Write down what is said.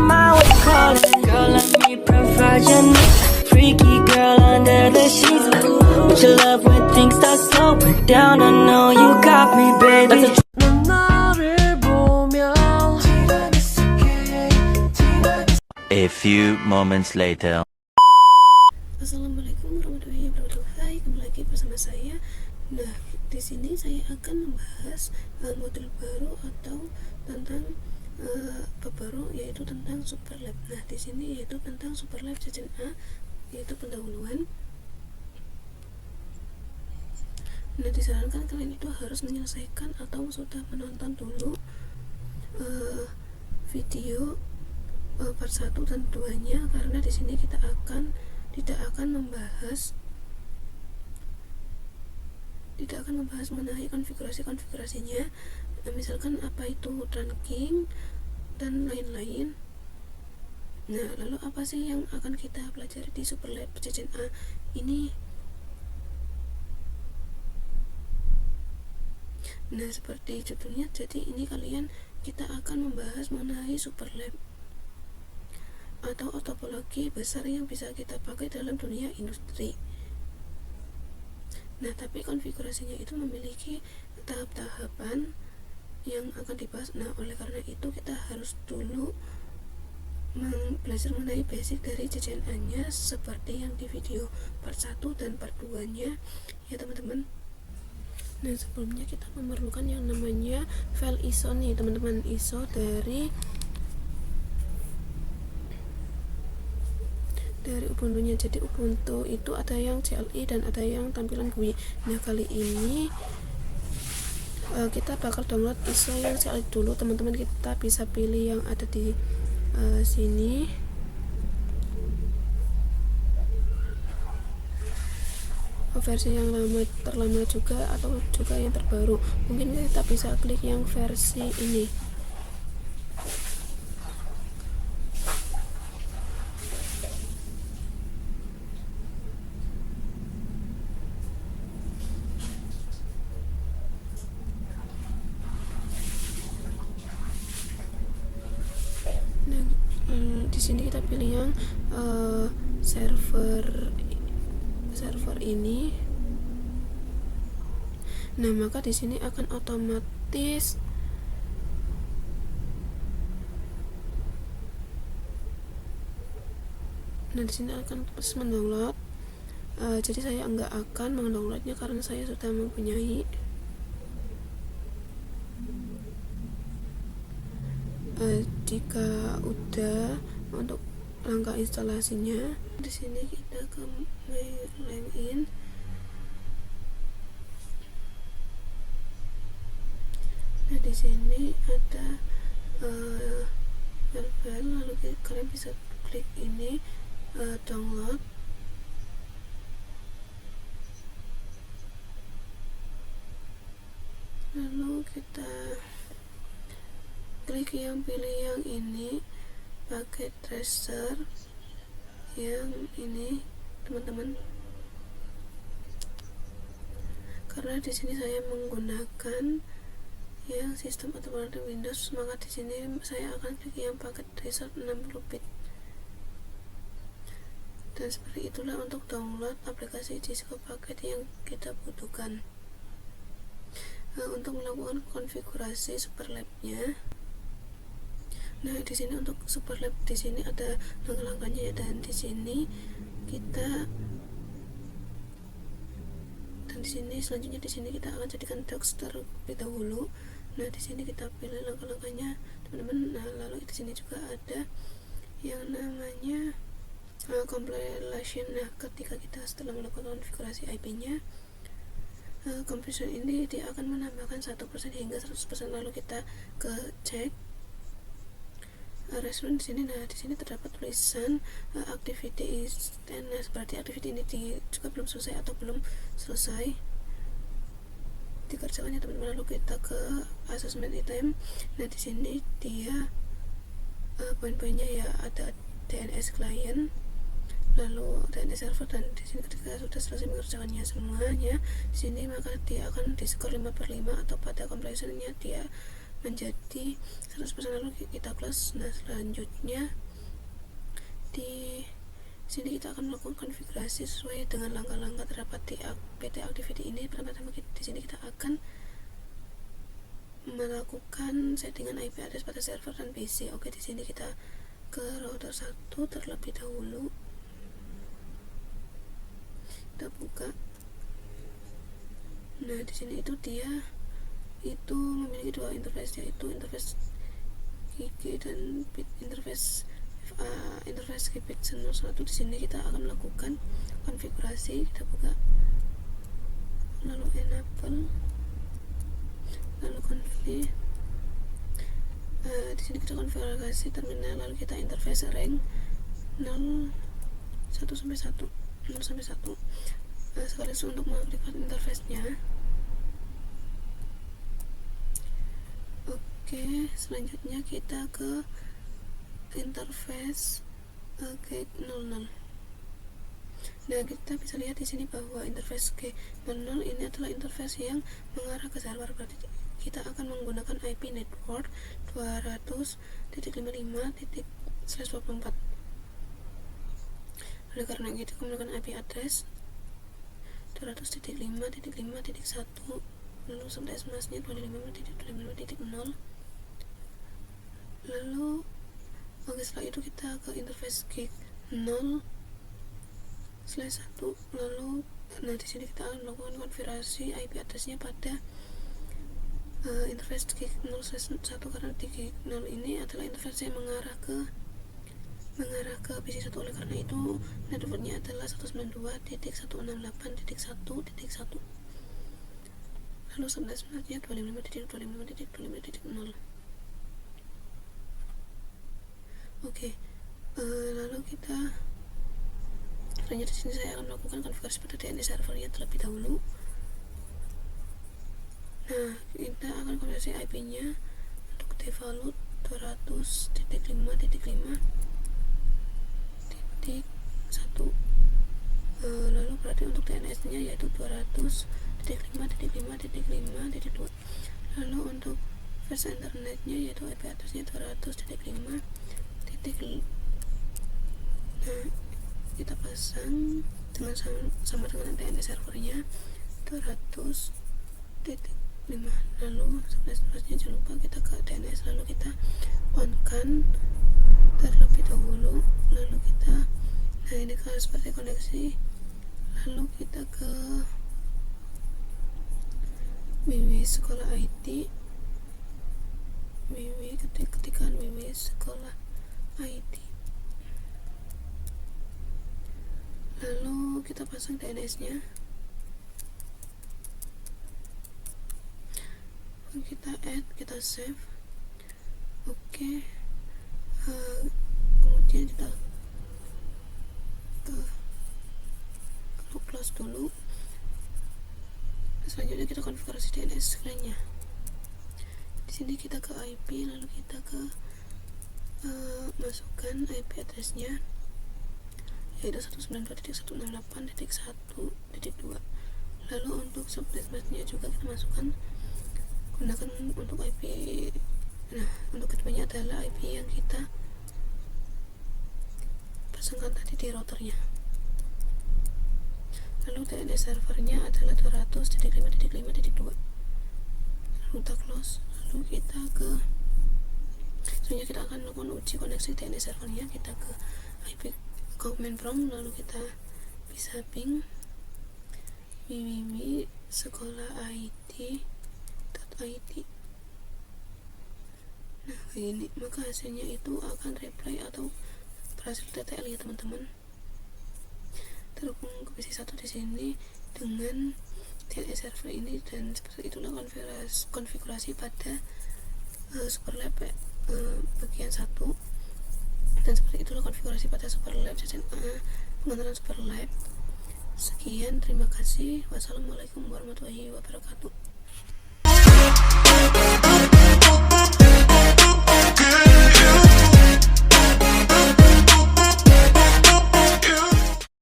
mind what's calling. Girl, let me provide your needs. Freaky girl under the sheets. But your love when things start slowing down. I know you got me, baby. 넌 나를 보며 A few moments later. Assalamualaikum warahmatullahi wabarakatuh. Hai, kembali lagi bersama saya. Nah, di sini saya akan membahas modul baru atau tentang bab baru, yaitu tentang Superlab. Nah, di sini yaitu tentang Superlab Jajan A, yaitu pendahuluan. Nah, disarankan kalian itu harus menyelesaikan atau sudah menonton dulu video part 1 dan 2-nya, karena di sini kita tidak akan membahas mengenai konfigurasinya, misalkan apa itu trunking dan lain-lain. Nah, lalu apa sih yang akan kita pelajari di Superlab Jajan A ini? Nah, seperti judulnya, jadi ini kita akan membahas mengenai Superlab atau topologi besar yang bisa kita pakai dalam dunia industri. Nah, tapi konfigurasinya itu memiliki tahap-tahapan yang akan dibahas. Nah, oleh karena itu kita harus dulu belajar mengenai basic dari Jajan A-nya seperti yang di video part 1 dan part 2-nya ya teman-teman. Nah, sebelumnya kita memerlukan yang namanya file ISO nih teman-teman, ISO dari Ubuntu-nya. Jadi Ubuntu itu ada yang CLI dan ada yang tampilan GUI. Nah, kali ini kita bakal download ISO yang CLI dulu teman-teman. Kita bisa pilih yang ada di sini. Versi yang terlama juga atau juga yang terbaru. Mungkin kita bisa klik yang versi ini. Di sini kita pilih yang server ini. Nah, maka di sini akan otomatis di sini akan terus mendownload. Jadi saya enggak akan mendownloadnya karena saya sudah mempunyai. Jika udah untuk langkah instalasinya, di sini kita ke login. Nah, di sini ada file, lalu kalian bisa klik ini download. Lalu kita klik pilih yang ini, pakai tracer yang ini teman-teman. Karena di sini saya menggunakan yang sistem operating Windows, maka di sini saya akan klik yang paket tracer 60 bit. Dan seperti itulah untuk download aplikasi Cisco paket yang kita butuhkan. Untuk melakukan konfigurasi Superlab-nya. Nah, di sini untuk Superlab di sini ada langkah-langkahnya ya, dan di sini selanjutnya di sini kita akan jadikan docs terlebih dahulu. Nah, di sini kita pilih langkah-langkahnya teman-teman. Nah, lalu di sini juga ada yang namanya compilation. Nah, ketika kita setelah melakukan konfigurasi IP-nya, compilation ini dia akan menambahkan 1% hingga 100%. Lalu kita ke cek respon di sini. Nah, di sini terdapat tulisan activity is 10. Nah, berarti activity ini juga belum selesai atau belum selesai dikerjakannya teman-teman. Lalu kita ke assessment item. Nah, di sini dia poin-poinnya ya, ada DNS client, lalu DNS server, dan di sini ketika sudah selesai mengerjakannya semuanya di sini, maka dia akan di skor 5/5 atau pada completionnya dia menjadi 100%, lalu kita close. Nah, selanjutnya di sini kita akan melakukan konfigurasi sesuai dengan langkah-langkah terdapat di PT Activity ini. Pertama-tama di sini kita akan melakukan settingan IP address pada server dan PC. Oke, di sini kita ke router 1 terlebih dahulu. Kita buka. Nah, di sini itu dia itu memiliki dua interface, yaitu interface GG dan bit interface Gpit 01. Di sini kita akan melakukan konfigurasi. Kita buka, lalu enable, lalu config. Di sini kita konfigurasi terminal, lalu kita interface rank 0 sampai 1. Sekaligus untuk mengaktifkan interface-nya. Oke, selanjutnya kita ke interface gate 00. Nah, kita bisa lihat di sini bahwa interface G00 ini adalah interface yang mengarah ke server. Berarti kita akan menggunakan IP network 200.55./24. Oleh karena itu, menggunakan IP address 200.5.5.1, lalu subnet masknya 25.25.0. Lalu setelah itu kita ke interface gig 0/1. Lalu di sini kita akan melakukan konfigurasi IP addressnya pada interface gig 0/1, karena di gig 0 ini adalah interface yang mengarah ke PC 1. Oleh karena itu networknya adalah 192.168.1.1. lalu subnet masknya 25.25.25.0. Oke, lalu kita selanjutnya di sini saya akan melakukan konfigurasi pada DNS servernya terlebih dahulu. Nah, kita akan konfigurasi IP-nya untuk default 200.5.5.1. Lalu berarti untuk DNS-nya yaitu 200.5.5.5.2. Lalu untuk versi internetnya yaitu IP address-nya 200.5. Nah, kita pasang dengan sama dengan DNS servernya 200.5. lalu selanjutnya jangan lupa kita ke DNS, lalu kita on kan terlebih dahulu, lalu kita ini kan seperti koneksi, lalu kita ke www sekolah IT, ketikkan www sekolah IT, lalu kita pasang DNS-nya, kita add, kita save. Oke, kemudian kita close dulu. Selanjutnya kita konfigurasi DNS lainnya. Di sini kita ke IP, lalu kita ke masukkan IP address-nya yaitu 192.168.1.2. Lalu untuk subnet masknya juga kita masukkan, gunakan untuk IP. Nah, untuk keduanya adalah IP yang kita pasangkan tadi di routernya. Lalu DNS servernya adalah 200.5.5.2. Lalu kita close. Lalu kita ke selanjutnya kita akan melakukan uji koneksi DNS servernya. Kita ke IP command prompt, lalu kita bisa ping www sekolah IT.IT. Nah, ini maka hasilnya itu akan reply atau berhasil TTL ya teman-teman. Terhubung ke PC 1 di sini dengan DNS server ini, dan seperti itulah konfigurasi pada Superlab bagian 1, dan seperti itulah konfigurasi pada Superlab jajan pengenalan Superlab. Sekian, terima kasih. Wassalamualaikum warahmatullahi wabarakatuh.